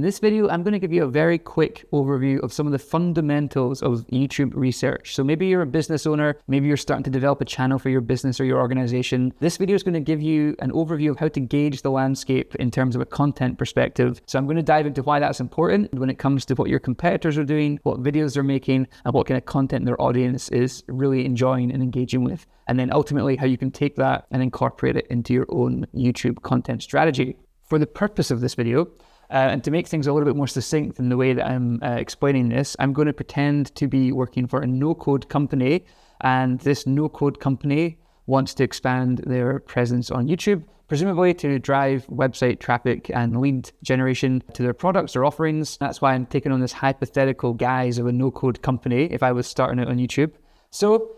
in this video, I'm going to give you a very quick overview of some of the fundamentals of YouTube research. So maybe you're a business owner, maybe you're starting to develop a channel for your business or your organization. This video is going to give you an overview of how to gauge the landscape in terms of a content perspective. So I'm going to dive into why that's important when it comes to what your competitors are doing, what videos they're making, and what kind of content their audience is really enjoying and engaging with. And then ultimately how you can take that and incorporate it into your own YouTube content strategy. For the purpose of this video, and to make things a little bit more succinct in the way that I'm explaining this, I'm going to pretend to be working for a no-code company, and this no-code company wants to expand their presence on YouTube, presumably to drive website traffic and lead generation to their products or offerings. That's why I'm taking on this hypothetical guise of a no-code company if I was starting out on YouTube. So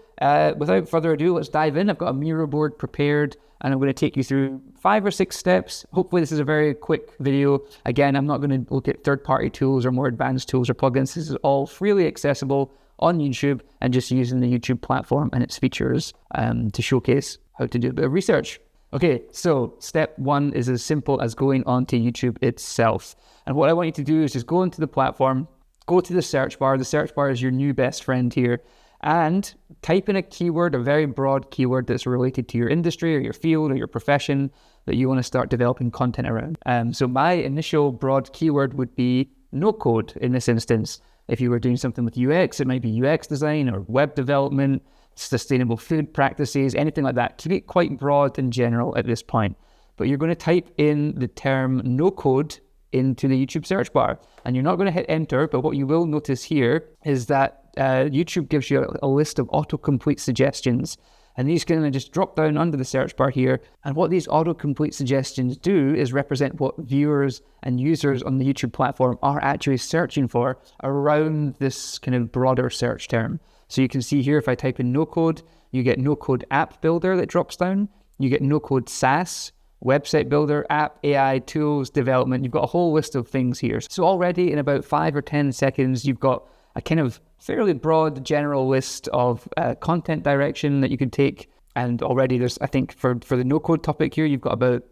without further ado, let's dive in. I've got a Miro board prepared, and I'm going to take you through 5 or 6 steps. Hopefully this is a very quick video. Again, I'm not going to look at third-party tools or more advanced tools or plugins. This is all freely accessible on YouTube and just using the YouTube platform and its features to showcase how to do a bit of research. Okay, so step 1 is as simple as going onto YouTube itself. And what I want you to do is just go into the platform, go to the search bar. The search bar is your new best friend here. And type in a keyword, a very broad keyword that's related to your industry or your field or your profession that you want to start developing content around. So my initial broad keyword would be no code in this instance. If you were doing something with UX, it might be UX design or web development, sustainable food practices, anything like that. Keep it quite broad and general at this point. But you're going to type in the term no code into the YouTube search bar. And you're not going to hit enter, but what you will notice here is that YouTube gives you a list of autocomplete suggestions, and these can just drop down under the search bar here. And what these autocomplete suggestions do is represent what viewers and users on the YouTube platform are actually searching for around this kind of broader search term. So you can see here, if I type in no code, you get no code app builder that drops down. You get no code SaaS, website builder, app, AI, tools, development. You've got a whole list of things here. So already in about 5 or 10 seconds, you've got a kind of fairly broad general list of content direction that you could take. And already there's, I think for the no-code topic here, you've got about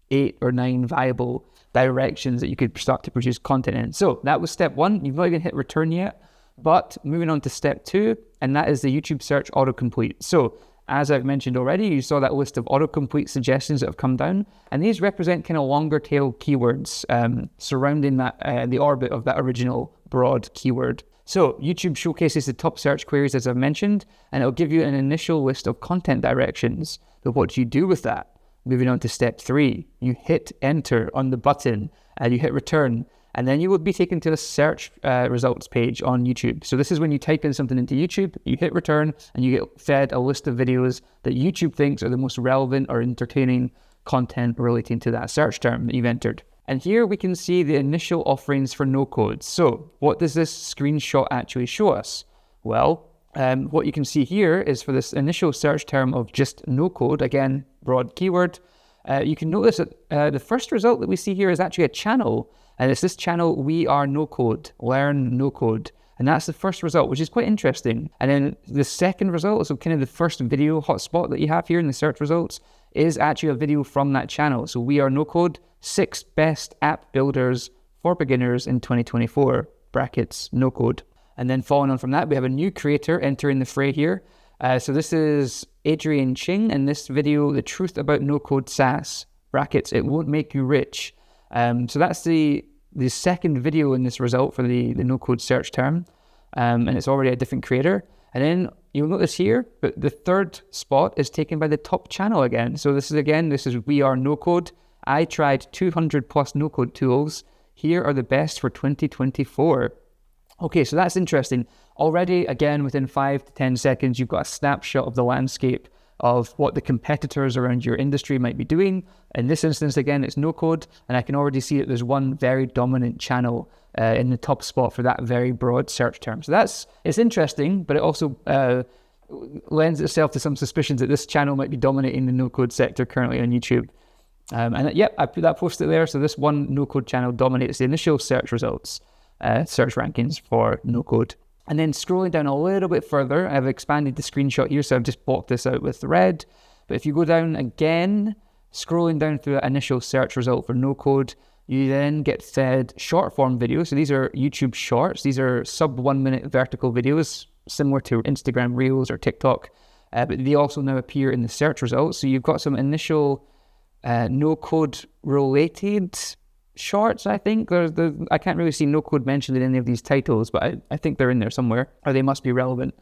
8 or 9 viable directions that you could start to produce content in. So that was step 1. You've not even hit return yet, but moving on to step 2, and that is the YouTube search autocomplete. So as I've mentioned already, you saw that list of autocomplete suggestions that have come down, and these represent kind of longer tail keywords surrounding that the orbit of that original broad keyword. So YouTube showcases the top search queries, as I've mentioned, and it'll give you an initial list of content directions. So what do you do with that? Moving on to step 3, you hit enter on the button and you hit return, and then you will be taken to the search results page on YouTube. So this is when you type in something into YouTube, you hit return, and you get fed a list of videos that YouTube thinks are the most relevant or entertaining content relating to that search term that you've entered. And here we can see the initial offerings for no code. So what does this screenshot actually show us? Well, what you can see here is for this initial search term of just no code, again, broad keyword, you can notice that the first result that we see here is actually a channel. And it's this channel, We Are No Code, Learn No Code. And that's the first result, which is quite interesting. And then the second result, so kind of the first video hotspot that you have here in the search results, is actually a video from that channel. So We Are No Code, 6 best app builders for beginners in 2024, brackets, no code. And then following on from that, we have a new creator entering the fray here. So this is Adrian Ching, and this video, The Truth About No Code SaaS, brackets, it won't make you rich. So that's the second video in this result for the no code search term, and it's already a different creator. And then you'll notice here, but the third spot is taken by the top channel again. So this is We Are No Code. I tried 200 plus no code tools. Here are the best for 2024. Okay, so that's interesting. Already, again, within 5 to 10 seconds, you've got a snapshot of the landscape of what the competitors around your industry might be doing. In this instance, again, it's no code, and I can already see that there's one very dominant channel in the top spot for that very broad search term. So it's interesting, but it also lends itself to some suspicions that this channel might be dominating the no code sector currently on YouTube. I put that posted there. So this one no code channel dominates the initial search results, search rankings for no code. And then scrolling down a little bit further, I've expanded the screenshot here, so I've just blocked this out with red. But if you go down again, scrolling down through that initial search result for no code, You then get fed short form videos. So these are YouTube shorts. These are sub 1 minute vertical videos, similar to Instagram Reels or TikTok. But they also now appear in the search results. So you've got some initial no code related shorts, I think. I can't really see no code mentioned in any of these titles, but I think they're in there somewhere, or they must be relevant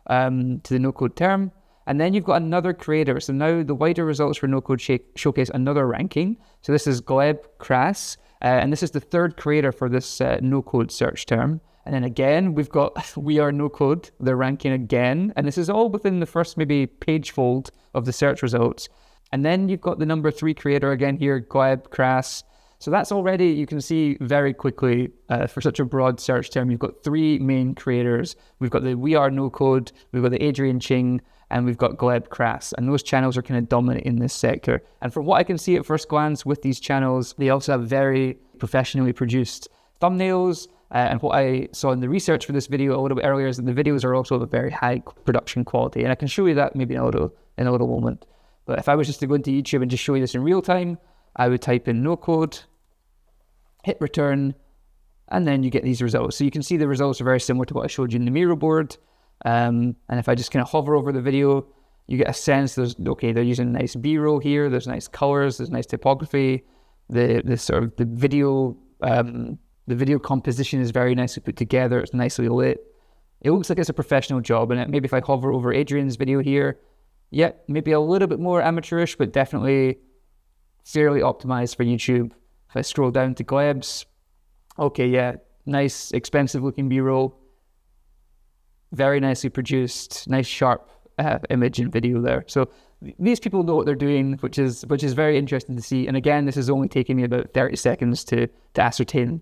to the no code term. And then you've got another creator. So now the wider results for no code showcase another ranking. So this is Gleb Kras, and this is the third creator for this no code search term. And then again, we've got We Are No Code, they're ranking again. And this is all within the first maybe page fold of the search results. And then you've got the number 3 creator again here, Gleb Kras. So that's already, you can see very quickly for such a broad search term, you've got 3 main creators. We've got the We Are No Code, we've got the Adrian Ching, and we've got Gleb Kras. And those channels are kind of dominant in this sector. And from what I can see at first glance with these channels, they also have very professionally produced thumbnails. And what I saw in the research for this video a little bit earlier is that the videos are also of a very high production quality. And I can show you that maybe in a little moment. But if I was just to go into YouTube and just show you this in real time, I would type in no code, hit return, and then you get these results. So you can see the results are very similar to what I showed you in the Miro board. And if I just kind of hover over the video, you get a sense they're using nice B-roll here, there's nice colors, there's nice typography, the video composition is very nicely put together, it's nicely lit. It looks like it's a professional job, and maybe if I hover over Adrian's video here, yeah, maybe a little bit more amateurish, but definitely fairly optimized for YouTube. If I scroll down to Gleb's, okay, yeah, nice, expensive looking B-roll, very nicely produced, nice sharp image and video there. So these people know what they're doing, which is very interesting to see. And again, this is only taking me about 30 seconds to ascertain.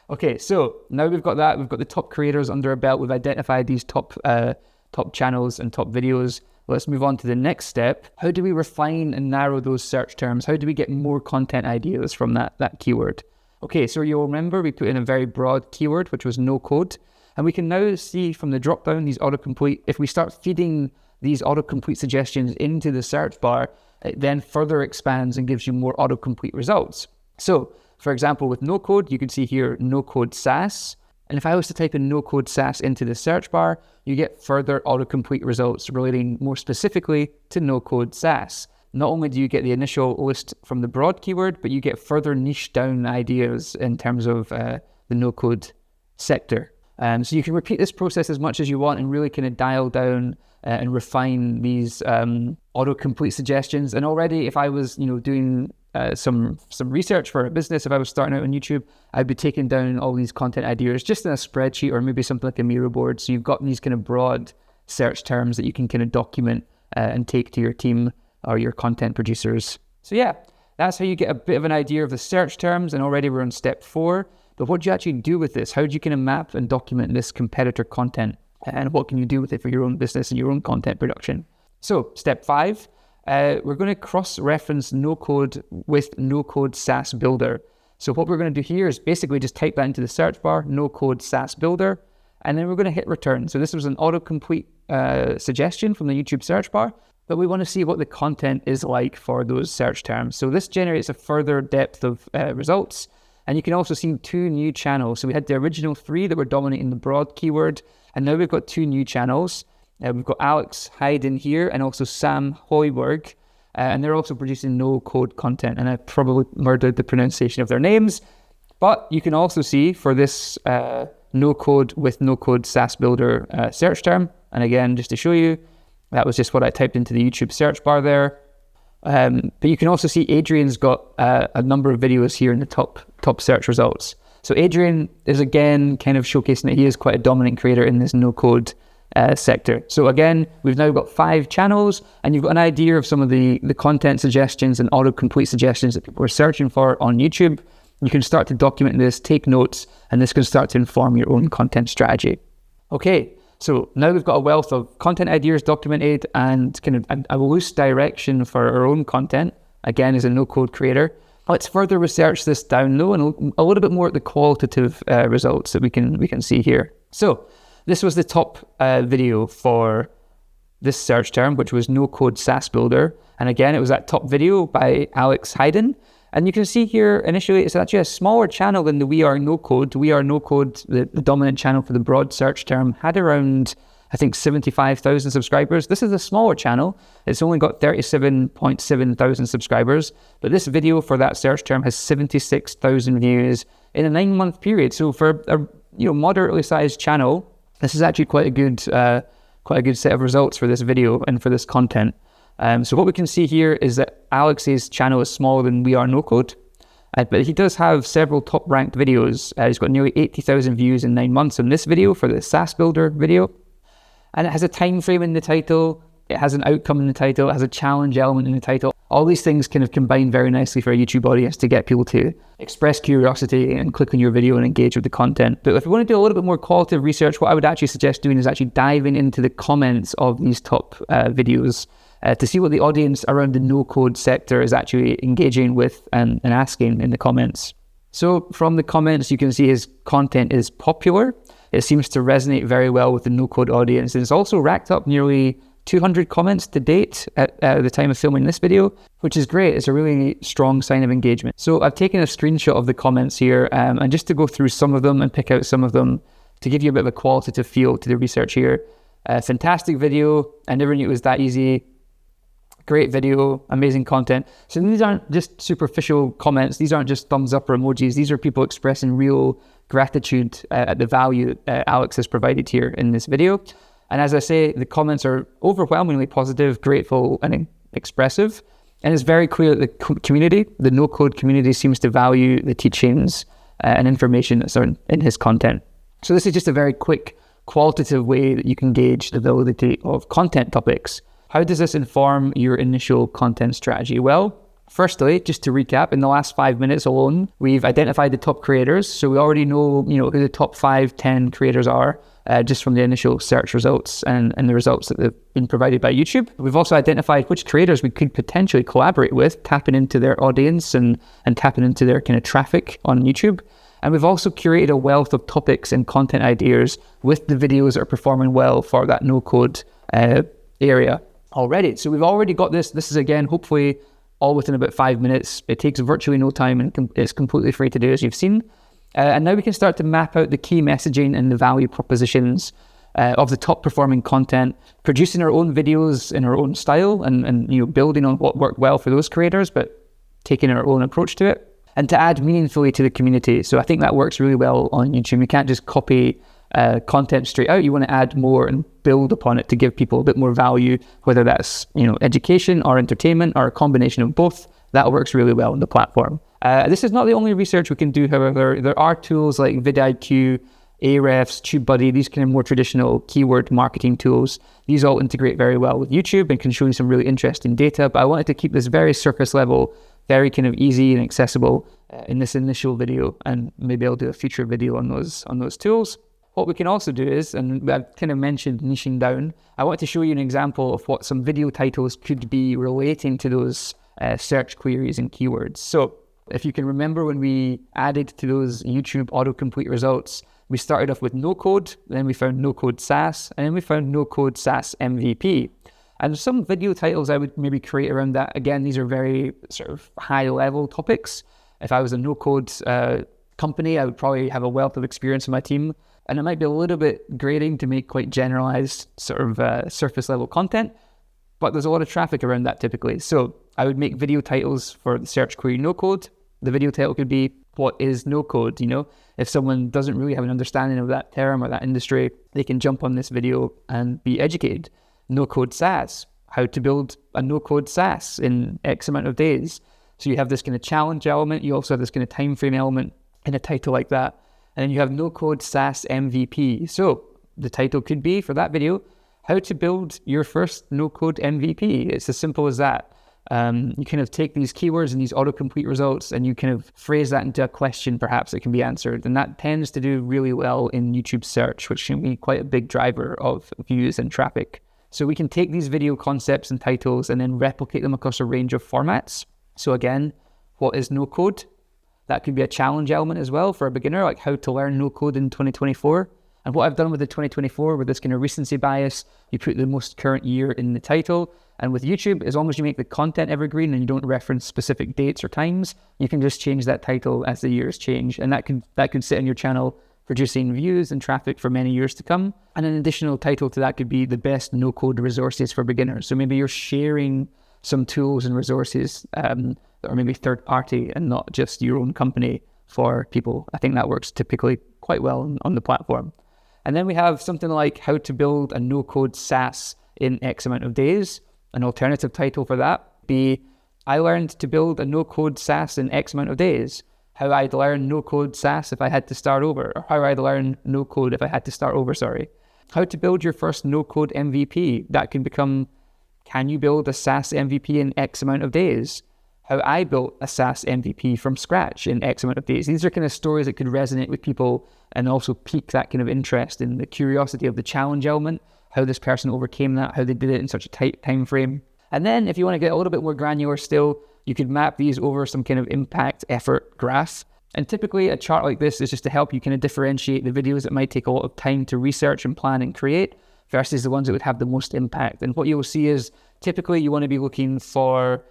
Okay, so now we've got that. We've got the top creators under our belt. We've identified these top channels and top videos. Let's move on to the next step. How do we refine and narrow those search terms? How do we get more content ideas from that keyword? Okay, so you'll remember we put in a very broad keyword, which was no code. And we can now see from the drop down, these autocomplete, if we start feeding these autocomplete suggestions into the search bar, it then further expands and gives you more autocomplete results. So for example, with no code, you can see here, no code SaaS. And if I was to type in no code SaaS into the search bar, you get further autocomplete results relating more specifically to no code SaaS. Not only do you get the initial list from the broad keyword, but you get further niche down ideas in terms of the no code sector. So you can repeat this process as much as you want and really kind of dial down and refine these autocomplete suggestions. And already, if I was, doing some research for a business, if I was starting out on YouTube, I'd be taking down all these content ideas just in a spreadsheet or maybe something like a Miro board. So you've got these kind of broad search terms that you can kind of document and take to your team or your content producers. So yeah, that's how you get a bit of an idea of the search terms. And already we're on step 4. But what do you actually do with this? How do you kind of map and document this competitor content? And what can you do with it for your own business and your own content production? So step 5, we're going to cross-reference no code with no code SaaS builder. So what we're going to do here is basically just type that into the search bar, no code SaaS builder, and then we're going to hit return. So this was an autocomplete suggestion from the YouTube search bar, but we want to see what the content is like for those search terms. So this generates a further depth of results. And you can also see 2 new channels. So we had the original 3 that were dominating the broad keyword, and now we've got 2 new channels. We've got Alex Hayden here and also Sam Hoiberg, and they're also producing no code content. And I probably murdered the pronunciation of their names, but you can also see for this no code with no code SaaS builder search term. And again, just to show you, that was just what I typed into the YouTube search bar there. But you can also see Adrian's got a number of videos here in the top search results. So Adrian is again kind of showcasing that he is quite a dominant creator in this no code sector. So again, we've now got 5 channels, and you've got an idea of some of the content suggestions and autocomplete suggestions that people are searching for on YouTube. You can start to document this, take notes, and this can start to inform your own content strategy. Okay. So now we've got a wealth of content ideas documented and kind of a loose direction for our own content, again, as a no-code creator. Let's further research this down low and look a little bit more at the qualitative results that we can see here. So this was the top video for this search term, which was no-code SaaS builder. And again, it was that top video by Alex Hayden. And you can see here, initially, it's actually a smaller channel than the We Are No Code. We Are No Code, the dominant channel for the broad search term, had around, I think, 75,000 subscribers. This is a smaller channel. It's only got 37.7 thousand subscribers. But this video for that search term has 76,000 views in a 9-month period. So for a moderately sized channel, this is actually quite a good set of results for this video and for this content. So what we can see here is that Alex's channel is smaller than We Are No Code, but he does have several top ranked videos. He's got nearly 80,000 views in 9 months on this video for the SaaS Builder video. And it has a time frame in the title, it has an outcome in the title, it has a challenge element in the title. All these things kind of combine very nicely for a YouTube audience to get people to express curiosity and click on your video and engage with the content. But if you want to do a little bit more qualitative research, what I would actually suggest doing is actually diving into the comments of these top videos to see what the audience around the no-code sector is actually engaging with and asking in the comments. So from the comments, you can see his content is popular. It seems to resonate very well with the no-code audience. And it's also racked up nearly 200 comments to date at the time of filming this video, which is great. It's a really strong sign of engagement. So I've taken a screenshot of the comments here, and just to go through some of them and pick out some of them to give you a bit of a qualitative feel to the research here. Fantastic video. I never knew it was that easy. Great video, amazing content. So these aren't just superficial comments. These aren't just thumbs up or emojis. These are people expressing real gratitude at the value that Alex has provided here in this video. And as I say, the comments are overwhelmingly positive, grateful, and expressive. And it's very clear that the community, the no-code community, seems to value the teachings and information that's in his content. So this is just a very quick, qualitative way that you can gauge the validity of content topics. How does this inform your initial content strategy? Well, firstly, just to recap, in the last 5 minutes alone, we've identified the top creators. So we already know, who the top 5, 10 creators are just from the initial search results and the results that have been provided by YouTube. We've also identified which creators we could potentially collaborate with, tapping into their audience and tapping into their kind of traffic on YouTube. And we've also curated a wealth of topics and content ideas with the videos that are performing well for that no-code area already. So we've already got this. This is, again, hopefully all within about 5 minutes. It takes virtually no time and it's completely free to do, as you've seen. And now we can start to map out the key messaging and the value propositions of the top performing content, producing our own videos in our own style and building on what worked well for those creators, but taking our own approach to it, and to add meaningfully to the community. So I think that works really well on YouTube. You can't just copy content straight out. You want to add more and build upon it to give people a bit more value, whether that's education or entertainment or a combination of both. That works really well on the platform. This is not the only research we can do, however. There are tools like vidIQ, Ahrefs, TubeBuddy, these kind of more traditional keyword marketing tools. These all integrate very well with YouTube and can show you some really interesting data, but I wanted to keep this very surface level, very kind of easy and accessible in this initial video, and maybe I'll do a future video on those tools. What we can also do is, and I've kind of mentioned niching down, I want to show you an example of what some video titles could be relating to those search queries and keywords. So if you can remember when we added to those YouTube autocomplete results, we started off with no code, then we found no code SaaS, and then we found no code SaaS MVP. And some video titles I would maybe create around that. Again, these are very sort of high level topics. If I was a no code company, I would probably have a wealth of experience in my team. And it might be a little bit grating to make quite generalized sort of surface level content, but there's a lot of traffic around that typically. So I would make video titles for the search query no code. The video title could be, what is no code? If someone doesn't really have an understanding of that term or that industry, they can jump on this video and be educated. No code SaaS, how to build a no code SaaS in X amount of days. So you have this kind of challenge element. You also have this kind of time frame element in a title like that. And then you have no code SaaS MVP. So the title could be, for that video, how to build your first no code MVP. It's as simple as that. You kind of take these keywords and these autocomplete results and you kind of phrase that into a question perhaps that can be answered. And that tends to do really well in YouTube search, which can be quite a big driver of views and traffic. So we can take these video concepts and titles and then replicate them across a range of formats. So again, what is no code? That could be a challenge element as well for a beginner, like how to learn no code in 2024. And what I've done with the 2024, with this kind of recency bias, you put the most current year in the title. And with YouTube, as long as you make the content evergreen and you don't reference specific dates or times, you can just change that title as the years change. And that could sit on your channel producing views and traffic for many years to come. And an additional title to that could be the best no-code resources for beginners. So maybe you're sharing some tools and resources that are maybe third party and not just your own company for people. I think that works typically quite well on the platform. And then we have something like how to build a no-code SaaS in X amount of days. An alternative title for that would be, I learned to build a no-code SaaS in X amount of days. How I'd learn no-code SaaS if I had to start over, or how I'd learn no-code if I had to start over, How to build your first no-code MVP. That can become, can you build a SaaS MVP in X amount of days? How I built a SaaS MVP from scratch in X amount of days. These are kind of stories that could resonate with people and also pique that kind of interest in the curiosity of the challenge element, how this person overcame that, how they did it in such a tight time frame. And then if you want to get a little bit more granular still, you could map these over some kind of impact effort graph. And typically a chart like this is just to help you kind of differentiate the videos that might take a lot of time to research and plan and create versus the ones that would have the most impact. And what you'll see is typically you want to be looking for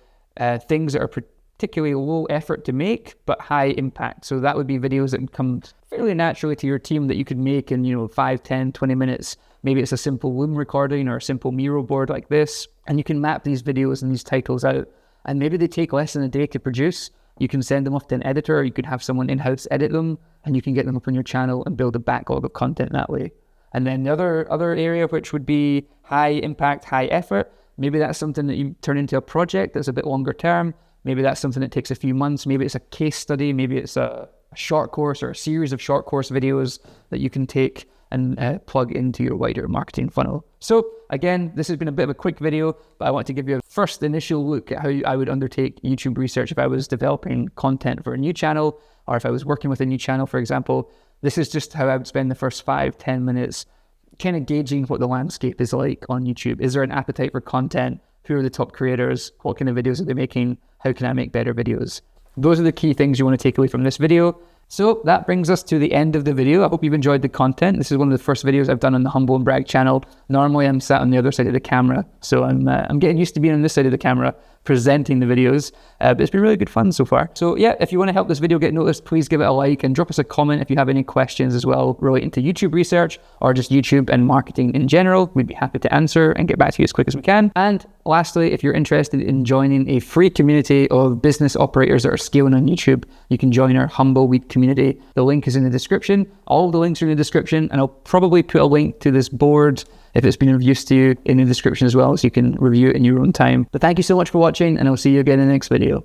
things that are particularly low effort to make, but high impact. So that would be videos that would come fairly naturally to your team that you could make in, 5, 10, 20 minutes. Maybe it's a simple Loom recording or a simple Miro board like this. And you can map these videos and these titles out. And maybe they take less than a day to produce. You can send them off to an editor, you could have someone in-house edit them, and you can get them up on your channel and build a backlog of content that way. And then the other area, which would be high impact, high effort, maybe that's something that you turn into a project that's a bit longer term. Maybe that's something that takes a few months. Maybe it's a case study. Maybe it's a short course or a series of short course videos that you can take and plug into your wider marketing funnel. So again, this has been a bit of a quick video, but I want to give you a first initial look at how I would undertake YouTube research if I was developing content for a new channel, or if I was working with a new channel, for example. This is just how I would spend the first 5-10 minutes kind of gauging what the landscape is like on YouTube. Is there an appetite for content? Who are the top creators? What kind of videos are they making? How can I make better videos? Those are the key things you want to take away from this video. So that brings us to the end of the video. I hope you've enjoyed the content. This is one of the first videos I've done on the Humble&Brag channel. Normally I'm sat on the other side of the camera, so I'm getting used to being on this side of the camera presenting the videos, but it's been really good fun so far. So yeah, if you want to help this video get noticed, please give it a like and drop us a comment if you have any questions as well relating to YouTube research or just YouTube and marketing in general. We'd be happy to answer and get back to you as quick as we can. And lastly, if you're interested in joining a free community of business operators that are scaling on YouTube, you can join our Humbleweed community. The link is in the description. All the links are in the description, and I'll probably put a link to this board if it's been of use to you in the description as well, so you can review it in your own time. But thank you so much for watching, and I'll see you again in the next video.